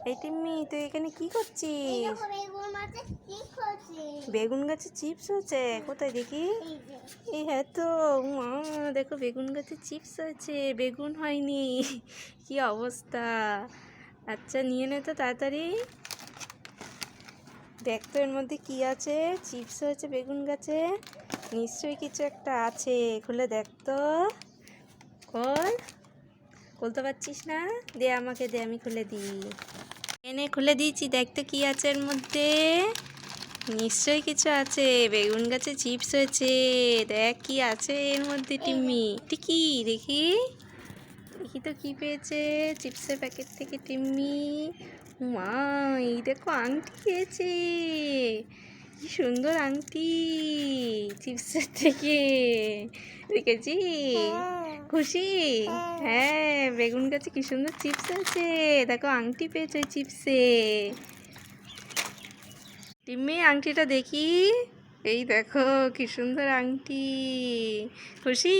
এই টিম্মি, তুই এখানে কি করছিস? বেগুন গাছে চিপস হয়েছে? কোথায় দেখি। এই হ্যাঁ তো, মা দেখো বেগুন গাছে চিপস হয়েছে, বেগুন হয়নি। কি অবস্থা! আচ্ছা নিয়ে নে তো তাড়াতাড়ি। দেখ তো এর মধ্যে কি আছে। চিপস হয়েছে বেগুন গাছে, নিশ্চয়ই কিছু একটা আছে। খুলে দেখ তো। খোল। খুলতে পারছিস না? দে আমাকে, দে আমি খুলে দিই। এনে খুলে দিয়েছি, দেখ তো কি আছে এর মধ্যে। নিশ্চয়ই কিছু আছে। বেগুন গাছে চিপস হয়েছে। দেখ কি আছে এর মধ্যে টিম্মি। কি দেখি, দেখি তো কি পেয়েছে চিপসের প্যাকেট থেকে টিম্মি। মা, এই দেখো আংটি পেয়েছে। কি সুন্দর আংটি চিপসের থেকে। দেখেছি, খুশি? হ্যাঁ, বেগুন গাছে কি সুন্দর চিপস আছে। দেখো আংটি পেয়েছে ওই চিপসে। টিম্মি আংটিটা দেখি। এই দেখো কি সুন্দর আংটি। খুশি?